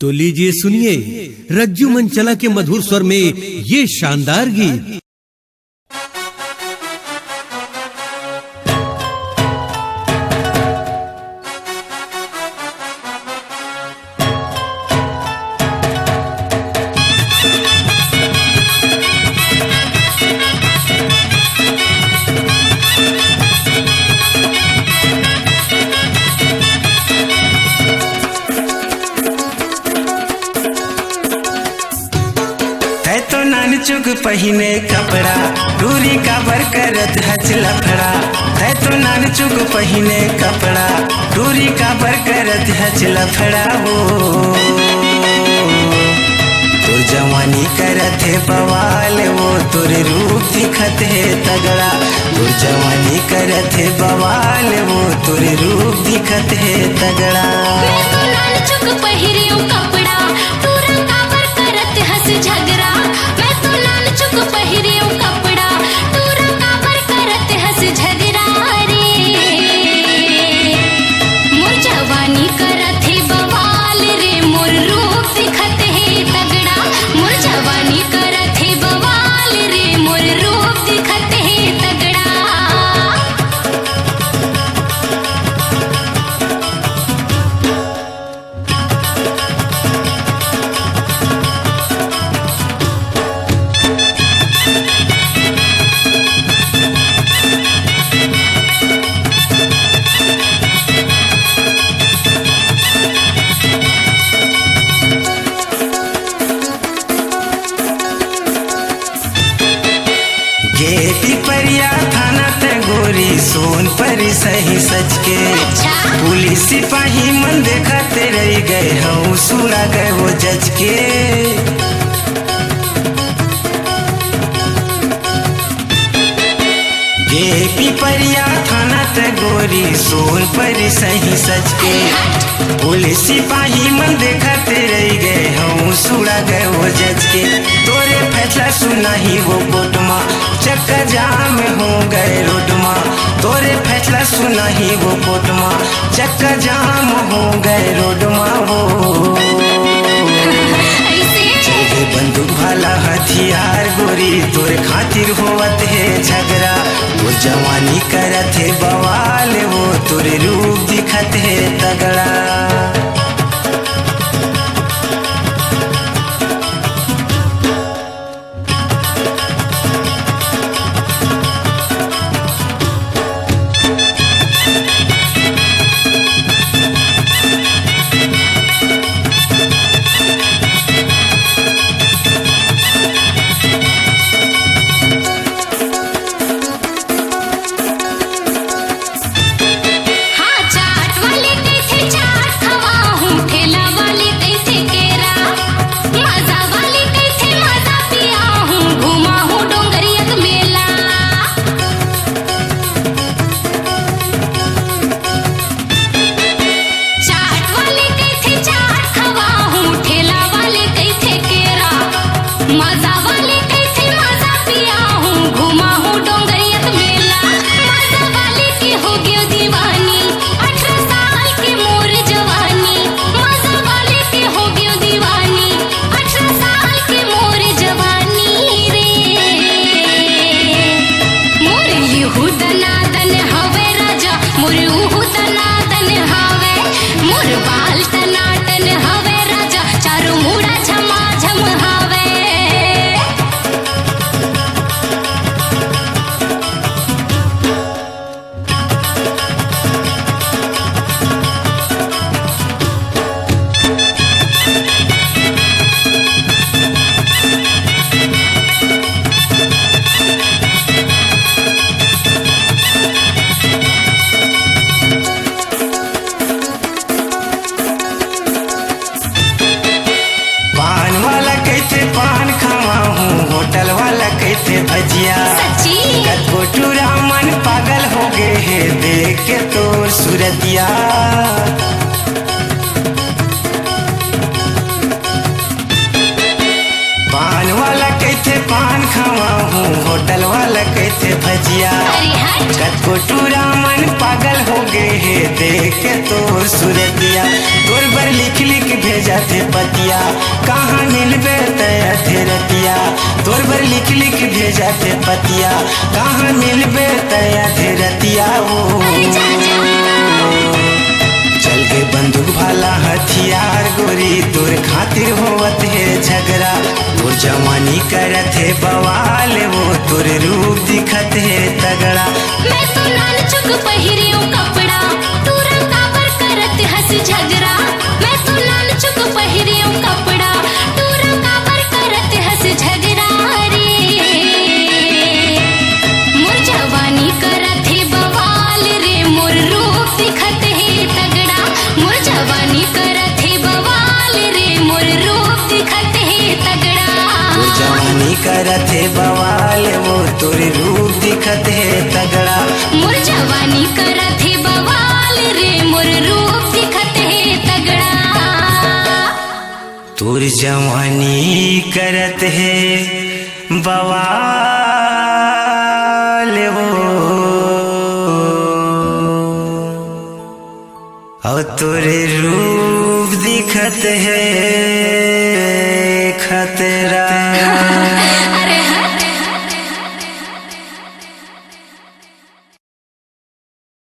तो लीजिए सुनिए रज्जू मंचला के मधुर स्वर में ये शानदार गीत। चुग पहिने कपड़ा दूरी का बर करत हच लफड़ा है तो नान चुग पहिने कपड़ा दूरी का बर करत हच लफड़ा हो तुर जवानी करत है बवाल वो तुर रूप दिखत है तगड़ा तुर जवानी करत है बवाल वो तुर रूप दिखत है तगड़ा। मैं तो नान चुग पहिरियो कपड़ा दूरा का बर करत हस झगड़ा मैं तो नान चुग पहिरियो कपड़ा दूरा का बर करत हस झगड़ा रे मोर जवानी करत है बवाल रे मोर रूप दिखत है तगड़ा मोर जवानी करत है बवाल रे मोर रूप दिखत है तगड़ा। पिपरिया थाना ते गोरी सोन पर सही सच के पुलिस सिपाही मन देखते रह गए हूँ सुना गए वो जज के ये पिपरिया थाना ते गोरी सोन पर सही सच के पुलिस सिपाही मन देखते रह गए हूँ सुना गए वो जज के तोरे फैसला सुना ही वो कोर्टमा चक्कर जाम हो गए रोडमा तोरे फैसला सुना ही वो कोर्टमा चक्कर जाम हो गए रोडमा हो बंदूक भाला हथियार गोरी तोरे खातिर होवत है झगड़ा वो जवानी करत है बवाल वो तोरे रूप दिखत है तगड़ा। भजिया कटकोटूरा मन पागल हो गए है देख के तोर सूरतिया पान वाला कहते पान खावा हूँ होटल वाला कहते भजिया कटकोटूरा मन पागल हो गए है देख के तोर सूरतिया तोर बर लिख लिख भेज भेजत पतिया कहाँ मिलबे तय रतिया तोर बर लिख लिख भेजत पतिया कहाँ मिलबे तय रतिया चल के बंदूक भाला हथियार गोरी तोर खातिर होवत है झगड़ा तोर जवानी करत है बवाल वो तोर रूप दिखत है तगड़ा मैं तो लाल चुक पहिरियों कपड़ा तोरा काबर करत हंस झगड़ा मैं तो लाल चुक पहिरियों कपड़ा तोरा काबर करत हंस झगड़ा रे मोर जवानी करत है बवाल रे मोर रूप दिखत है तगड़ा मोर जवानी करत है बवाल रे मोर रूप दिखत है तगड़ा तोर जवानी करत है बवाल वो तोर रूप दिखत है तगड़ा मोर जवानी करत है बवाल रे मोर रूप दिखत है तगड़ा तोर जवानी करत है बवाल वो और तोर रूप दिखत है खतरा